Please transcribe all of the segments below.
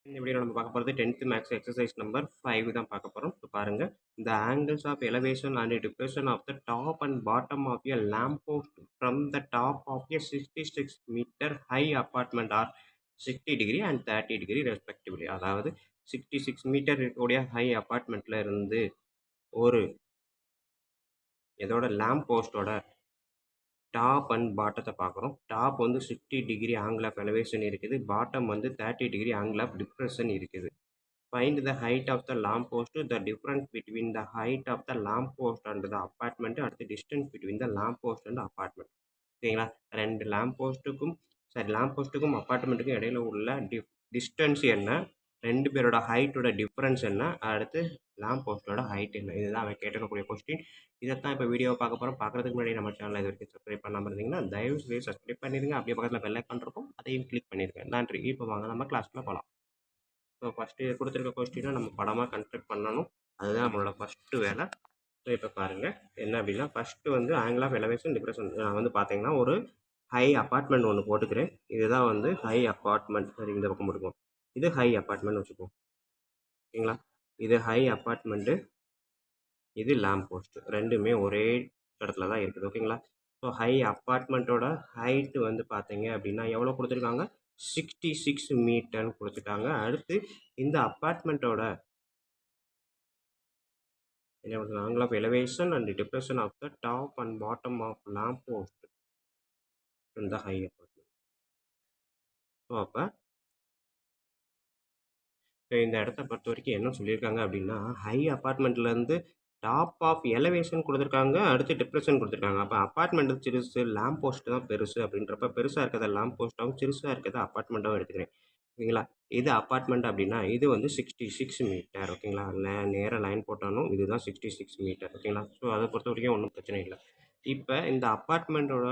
இந்த வீடியோல நம்ம பார்க்க போறது 10th மேத்ஸ் எக்சர்சைஸ் நம்பர் 5 தான் பார்க்க போறோம். இப்போ பாருங்க. The angles of elevation and depression of the top and bottom of a lamp post from the top of a 66-meter high apartment are 60 degree and 30 degree respectively. அதாவது 66 metre இருக்கக்கூடிய high அபார்ட்மெண்ட்ல இருந்து ஒரு இதோட லேம்ப் போஸ்டோட டாப் அண்ட் பாட்டத்தை பார்க்குறோம். Top வந்து 60 degree angle of elevation இருக்குது. Bottom வந்து 30 degree angle of depression இருக்குது. Find the height of the lamp post, the difference between the height of the lamp post and the apartment, and the distance between the lamp post and the apartment. ஓகேங்களா? ரெண்டு lamp போஸ்ட்டுக்கும் அப்பார்ட்மெண்ட்டுக்கும் இடையில உள்ள distance என்ன, ரெண்டு பேரோட ஹைட்டோட difference என்ன, அடுத்து lamp போஸ்ட்டோட height என்ன, இதுதான் அவன் கேட்டிருக்கக்கூடிய கொஸ்டின். இதைத்தான் இப்போ வீடியோவை பார்க்க போகிறோம். பார்க்குறதுக்கு முன்னாடி நம்ம சேனலை இது வரைக்கும் சப்ஸ்கிரைப் பண்ணாமல் இருந்தீங்கன்னா தயவு செய்து சப்ஸ்கிரைப் பண்ணிடுங்க. அப்படியே பக்கத்தில் பெல் ஐக்கான் இருக்கும், அதையும் கிளிக் பண்ணிடுங்க. நன்றி. இப்போ வாங்க நம்ம கிளாஸ்க்குள்ள போகலாம். ஸோ ஃபஸ்ட்டு கொடுத்துருக்க கொஸ்டினை நம்ம படமாக கன்ஸ்ட்ரக்ட் பண்ணணும். அதுதான் நம்மளோட ஃபஸ்ட்டு வேலை. ஸோ இப்போ பாருங்கள் என்ன அப்படின்னா, ஃபஸ்ட்டு வந்து ஆங்கிள் ஆஃப் எலவேஷன் டிப்ரெஷன் நான் வந்து பார்த்தீங்கன்னா ஒரு ஹை அப்பார்ட்மெண்ட் ஒன்று போட்டுக்கிறேன். இதுதான் வந்து ஹை அப்பார்ட்மெண்ட். சரி, இந்த பக்கம் போட்டுக்குவோம். இது ஹை அப்பார்ட்மெண்ட் வச்சுக்குவோம். ஓகேங்களா? இது ஹை அப்பார்ட்மெண்ட்டு, இது லேம்ப் போஸ்ட். ரெண்டுமே ஒரே இடத்துல தான் இருக்குது. ஓகேங்களா? ஸோ ஹை அப்பார்ட்மெண்ட்டோட ஹைட்டு வந்து பார்த்தீங்க அப்படின்னா எவ்வளோ கொடுத்துருக்காங்க, 66 மீட்டர்னு கொடுத்துட்டாங்க. அடுத்து இந்த அப்பார்ட்மெண்ட்டோட என்ன பண்ணுறது, angle of elevation and depression of the top and bottom of lamp post இந்த ஹை அப்பார்ட்மெண்ட். ஸோ அப்போ இந்த இடத்த பொறுத்த வரைக்கும் என்ன சொல்லியிருக்காங்க அப்படின்னா, ஹை அப்பார்ட்மெண்ட்லேருந்து டாப் ஆஃப் எலவேஷன் கொடுத்துருக்காங்க, அடுத்து டிப்ரெஷன் கொடுத்துருக்காங்க. அப்போ அப்பார்ட்மெண்ட்டு சிறுசு, லேம்ப் போஸ்ட் தான் பெருசு அப்படின்றப்ப பெருசாக இருக்கிறத லேம்ப் போஸ்ட்டாகவும் சிறுசாக இருக்கிறத அப்பார்ட்மெண்ட்டாகவும் எடுத்துக்கிறேன். ஓகேங்களா? இது அப்பார்ட்மெண்ட் அப்படின்னா இது வந்து 66 மீட்டர். ஓகேங்களா? நேராக லைன் போட்டாலும் இதுதான் 66 மீட்டர். ஓகேங்களா? ஸோ அதை பொறுத்த வரைக்கும் ஒன்றும் பிரச்சனை இல்லை. இப்போ இந்த அப்பார்ட்மெண்ட்டோட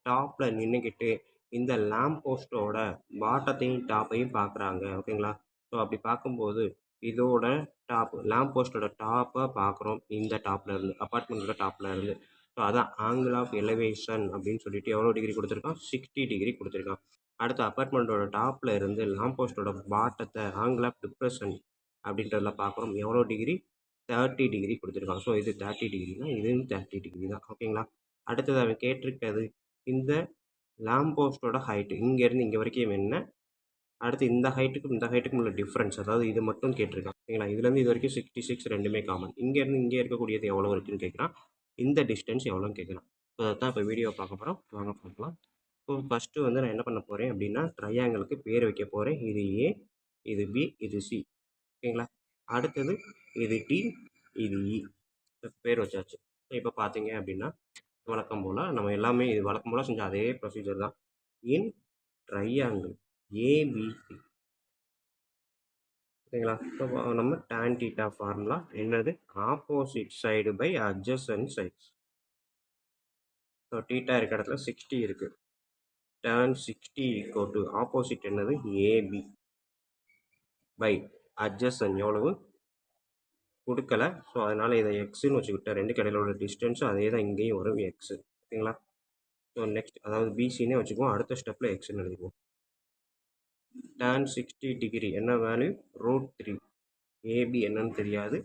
டாப்பில் நின்றுக்கிட்டு இந்த லேம்ப் போஸ்ட்டோட பாட்டத்தையும் டாப்பையும் பார்க்குறாங்க. ஓகேங்களா? ஸோ அப்படி பார்க்கும்போது இதோட டாப் லேம்ப் போஸ்ட்டோட டாப்பை பார்க்குறோம். இந்த டாப்பில் இருந்து அப்பார்ட்மெண்ட்டோட டாப்பில் இருந்து. ஸோ அதான் ஆங்கிள் ஆஃப் எலவேஷன் அப்படின்னு சொல்லிட்டு எவ்வளோ டிகிரி கொடுத்துருக்கான், 60 டிகிரி கொடுத்துருக்கான். அடுத்து அப்பார்ட்மெண்ட்டோட டாப்பில் இருந்து லேம்ப் போஸ்ட்டோட பாட்டத்தை ஆங்கிள் ஆஃப் டிப்ரெஷன் அப்படின்றதுல பார்க்குறோம். எவ்வளோ டிகிரி, 30 டிகிரி கொடுத்துருக்கான். ஸோ இது 30 டிகிரினா இதுவும் 30 டிகிரி தான். ஓகேங்களா? அடுத்தது அவன் கேட்டிருக்கிறது இந்த லேம்ப் போஸ்ட்டோட ஹைட்டு இங்கேருந்து இங்கே வரைக்கும் என்ன, அடுத்து இந்த ஹைட்டுக்கும் உள்ள டிஃப்ரென்ஸ், அதாவது இது மட்டும் கேட்டிருக்கான். ஓகேங்களா? இதுலேருந்து இது வரைக்கும் 66 ரெண்டுமே காமன். இங்கேருந்து இங்கே இருக்கக்கூடியது எவ்வளோ இருக்குன்னு கேட்குறான். இந்த டிஸ்டன்ஸ் எவ்வளோன்னு கேட்குறான். ஸோ அதான் இப்போ வீடியோ பார்க்க போகிறோம். வாங்க பார்க்கலாம். ஸோ ஃபஸ்ட்டு வந்து நான் என்ன பண்ண போகிறேன் அப்படின்னா, ட்ரையாங்கிளுக்கு பேர் வைக்க போகிறேன். இது ஏ, இது பி, இது சி. ஓகேங்களா? அடுத்தது இது டி, இது இ. பேர் வச்சாச்சு. ஸோ இப்போ பார்த்தீங்க அப்படின்னா வழக்கம் போல் நம்ம எல்லாமே இது வழக்கம் போல் செஞ்ச அதே ப்ரொசீஜர் தான். In triangle ABC. ஓகேங்களா? ஸோ நம்ம tan theta ஃபார்முலா என்னது, opposite side by adjacent sides. So theta இருக்க இடத்துல 60 இருக்குது. tan 60 ஈக்குவல் டு ஆப்போசிட் என்னது ஏபி பை அட்ஜசன்ட் எவ்வளவு கொடுக்கல. ஸோ அதனால் இதை எக்ஸுன்னு வச்சுக்கிட்டேன். ரெண்டு கடையில் உள்ள டிஸ்டன்ஸு அதே தான் இங்கேயும் வரும், எக்ஸு. ஓகேங்களா? ஸோ நெக்ஸ்ட் அதாவது பிசின்னே வச்சுக்குவோம். அடுத்த ஸ்டெப்பில் எக்ஸ்ன்னு எழுதிக்குவோம். tan 60 டிகிரி என்ன வேல்யூ, √3. ஏபி என்னன்னு தெரியாது,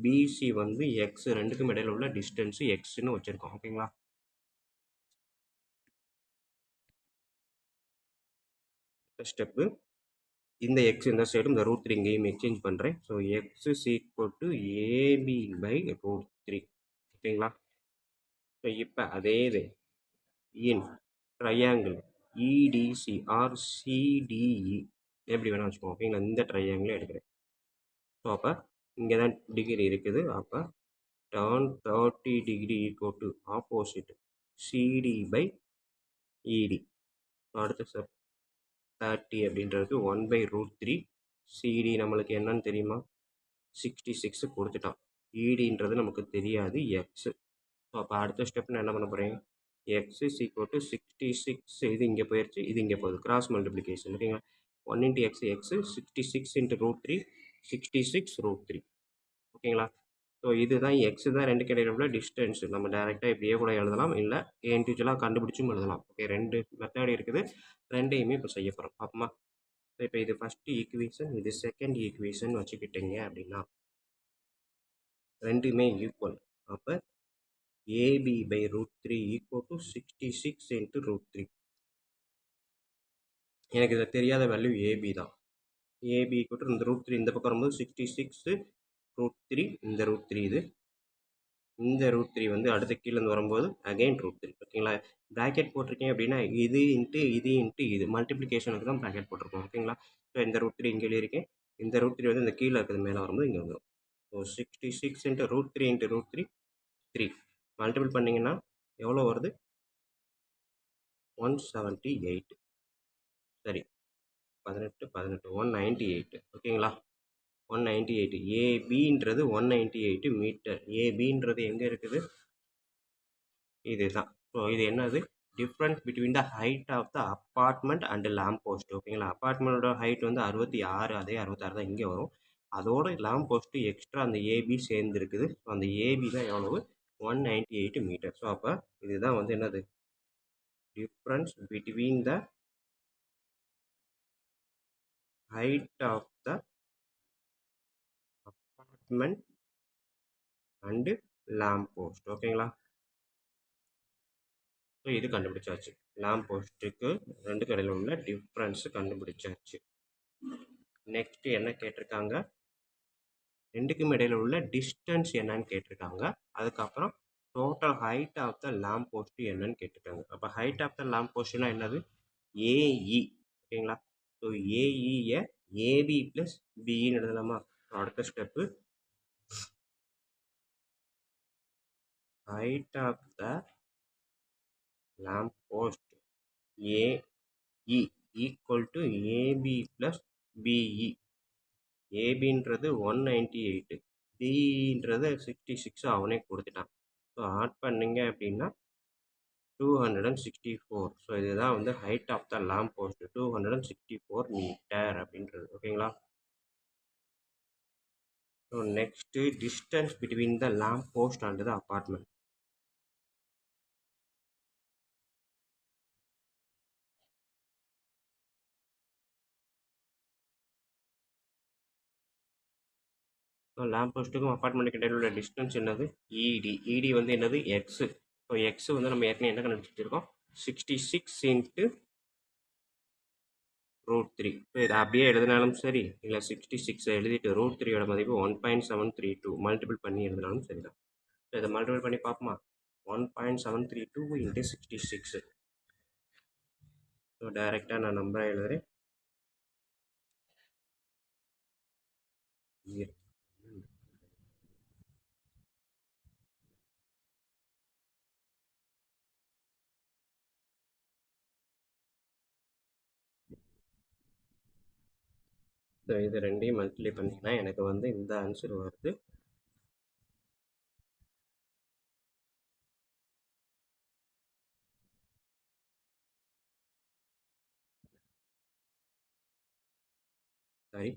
பிசி வந்து எக்ஸ், ரெண்டுக்கும் இடையில உள்ள டிஸ்டன்ஸு எக்ஸ்ன்னு வச்சுருக்கோம். ஓகேங்களா? ஸ்டெப்பு இந்த எக்ஸ் இந்த சைடும் இந்த √3 இங்கேயும் எக்ஸ்சேஞ்ச் பண்ணுறேன். So X is equal to AB by √3. ஓகேங்களா? ஸோ இப்போ அதே இது இன் ட்ரையாங்கிள் இடிசி ஆர் சிடிஇ எப்படி வேணால் வச்சுக்கோங்க. ஓகேங்களா? இந்த ட்ரையாங்கிள் எடுக்கிறேன். ஸோ அப்போ இங்கே தான் டிகிரி இருக்குது. அப்போ tan 30 degree equal to opposite CD by ED. அடுத்த ஸ்டெப் 30 அப்படின்றதுக்கு 1/√3. சிடி நம்மளுக்கு என்னன்னு தெரியுமா, 66 கொடுத்துட்டான். இடின்றது நமக்கு தெரியாது, எக்ஸு. ஸோ அப்போ அடுத்த ஸ்டெப் நான் என்ன பண்ண போகிறேன், எக்ஸ் இஸ் ஈக்குவல் டு 66. இது இங்கே போயிடுச்சு, இது இங்கே போகுது, கிராஸ் மல்டிப்ளிகேஷன். ஓகேங்களா? 1 × x எக்ஸு, 66 × √3 66√3. ஓகேங்களா? ஸோ இதுதான் எக்ஸு தான் ரெண்டு இடையில உள்ள டிஸ்டன்ஸ். நம்ம டேரெக்டாக இப்படியே கூட எழுதலாம், இல்லை இண்டிவிஜுவலாக கண்டுபிடிச்சும் எழுதலாம். ஓகே, ரெண்டு மெத்தட் இருக்குது. ரெண்டையுமே இப்போ செய்ய போகிறோம். பார்ப்போமா? இப்போ இது ஃபஸ்ட்டு ஈக்குவேஷன், இது செகண்ட் ஈக்குவேஷன் வச்சுக்கிட்டீங்க அப்படின்னா ரெண்டுமே ஈக்குவல். அப்போ AB by √3 equal to 66 into √3. எனக்கு இதில் தெரியாத வேல்யூ ஏபி தான். ஏபி ஈக்குவல் டு இந்த √3 இந்த பக்கம் வரும்போது 66 √3, இந்த √3 இது. இந்த √3 வந்து அடுத்த கீழேருந்து வரும்போது அகைன் √3. ஓகேங்களா? ப்ராக்கெட் போட்டிருக்கேன் அப்படின்னா இது இன்ட்டு இது மல்டிப்ளிகேஷனுக்கு தான் ப்ராக்கெட் போட்டிருக்கோம். ஓகேங்களா? ஸோ இந்த √3 இங்கே எழுதியிருக்கேன். இந்த √3 வந்து இந்த கீழே இருக்கிறது மேலே வரும்போது இங்கே வந்துடும். ஸோ 66 இன்ட்டு √3 இன்ட்டு √3 3 மல்டிபிள் பண்ணிங்கன்னா எவ்வளோ வருது? 178. சரி, 18 198. ஓகேங்களா? 198. ஏபின்றது 198 மீட்டர். ஏபின்றது எங்கே இருக்குது? இதுதான். ஸோ இது என்னது? Difference between the height of the apartment and lamp post. ஓகேங்களா? அப்பார்ட்மெண்ட்டோட ஹைட் வந்து 66, அதே 66 தான் இங்கே வரும். அதோட லேம்ப் போஸ்ட்டு எக்ஸ்ட்ரா அந்த ஏபி சேர்ந்து இருக்குது. ஸோ அந்த ஏபி தான் எவ்வளவு? 198 மீட்டர். ஸோ அப்போ இதுதான் வந்து என்னது? Difference between the height of the apartment and lamp post. ஓகேங்களா? ஸோ இது கண்டுபிடிச்சாச்சு. லேம்ப் போஸ்ட்டுக்கு ரெண்டுக்கு இடையில உள்ள டிஃப்ரென்ஸ் கண்டுபிடிச்சாச்சு. நெக்ஸ்ட் என்ன கேட்டிருக்காங்க? ரெண்டுக்கும் இடையில உள்ள டிஸ்டன்ஸ் என்னன்னு கேட்டிருக்காங்க. அதுக்கப்புறம் total height of the lamp post என்னன்னு கேட்டிருக்காங்க. அப்போ ஹைட் ஆஃப் த லேம்ப் போஸ்ட்னா என்னது? ஏஇ. ஓகேங்களா? ஸோ ஏஇயை ஏபி ப்ளஸ் பின்னு எழுதலாமா? அடுத்த step height of the lamp post AE equal to AB plus BE. ஏபின்றது 198, பின்றது 66 அவனே கொடுத்துட்டான். ஸோ ஆட் பண்ணிங்க அப்படின்னா 264. ஸோ இதுதான் வந்து height of the lamp post 264 metre அப்படின்றது. ஓகேங்களா? So next distance between the lamp post and the apartment. So lamp போஸ்ட்டுக்கும் அப்பார்ட்மெண்ட்டுக்கு இடையில உள்ள டிஸ்டன்ஸ் என்னது? இடி. இடி வந்து என்னது? எக்ஸு. ஸோ எக்ஸு வந்து நம்ம ஏற்கனவே என்ன கண்டுபிடிச்சிருக்கோம்? 66 இன்ட்டு √3. ஸோ இதை அப்படியே எழுதினாலும் சரி, இல்லை 66 எழுதிட்டு √3யோட மதிப்பு 1.732 மல்டிபிள் பண்ணி எழுதினாலும் சரி தான். ஸோ இதை மல்டிபிள் பண்ணி பார்ப்போமா? 1.732 இன்ட்டு 66. ஸோ டைரெக்டாக நான் நம்பரை எழுதுறேன். ஸோ இது ரெண்டையும் மல்டிப்ளை பண்ணிங்கன்னா எனக்கு வந்து இந்த ஆன்சர் வருது. சரி,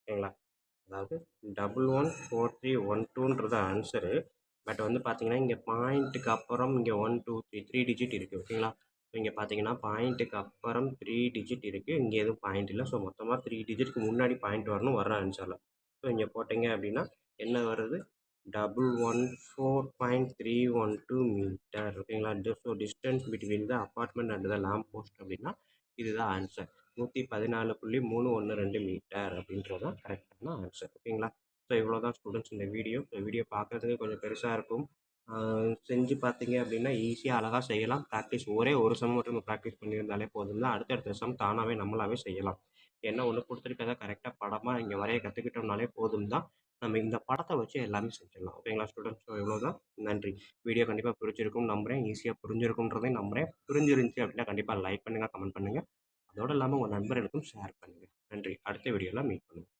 ஓகேங்களா? அதாவது 114312ன்றது ஆன்சரு. பட் வந்து பார்த்தீங்கன்னா இங்கே பாயிண்ட்டுக்கு அப்புறம் இங்கே 1 2 3 டிஜிட் இருக்குது. ஓகேங்களா? ஸோ இங்கே பார்த்தீங்கன்னா பாயிண்ட்டுக்கு அப்புறம் 3 டிஜிட் இருக்குது. இங்கே எதுவும் பாயிண்ட் இல்லை. ஸோ மொத்தமாக 3 டிஜிட்க்கு முன்னாடி பாயிண்ட் வரணும் வர ஆன்சரில். ஸோ இங்கே போட்டிங்க அப்படின்னா என்ன வருது? 114.312 மீட்டர். ஓகேங்களா? So distance between the apartment and the lamp post அப்படின்னா இதுதான் ஆன்சர். 114.312 மீட்டர் அப்படின்றது தான் கரெக்டான ஆன்சர். ஓகேங்களா? ஸோ இவ்வளோ தான் ஸ்டூடெண்ட்ஸ் இந்த வீடியோ. இந்த வீடியோ பார்க்குறதுக்கு கொஞ்சம் பெருசாக இருக்கும். செஞ்சு பார்த்தீங்க அப்படின்னா ஈஸியாக அழகாக செய்யலாம். ப்ராக்டிஸ் ஒரே ஒரு சம் மட்டும் நம்ம ப்ராக்டிஸ் பண்ணியிருந்தாலே போதும் தான். அடுத்தடுத்த சம் தானாகவே நம்மளாவே செய்யலாம். என்ன ஒன்று கொடுத்துருக்கதை கரெக்டாக படமாக இங்கே வரைய கற்றுக்கிட்டோம்னாலே போதும் தான். நம்ம இந்த படத்தை வச்சு எல்லாமே செஞ்சிடலாம். ஓகேங்களா ஸ்டூடெண்ட்ஸ்? ஸோ இவ்வளோ தான். நன்றி. வீடியோ கண்டிப்பாக பிடிச்சிருக்கும் நம்புகிறேன். ஈஸியாக புரிஞ்சிருக்குன்றதையும் நம்புகிறேன். புரிஞ்சிருந்துச்சு அப்படின்னா கண்டிப்பாக லைக் பண்ணுங்கள், கமெண்ட் பண்ணுங்கள். அதோடு இல்லாமல் உங்கள் நண்பர்களுக்கும் ஷேர் பண்ணுங்கள். நன்றி. அடுத்த வீடியோவில் மீட் பண்ணுவோம்.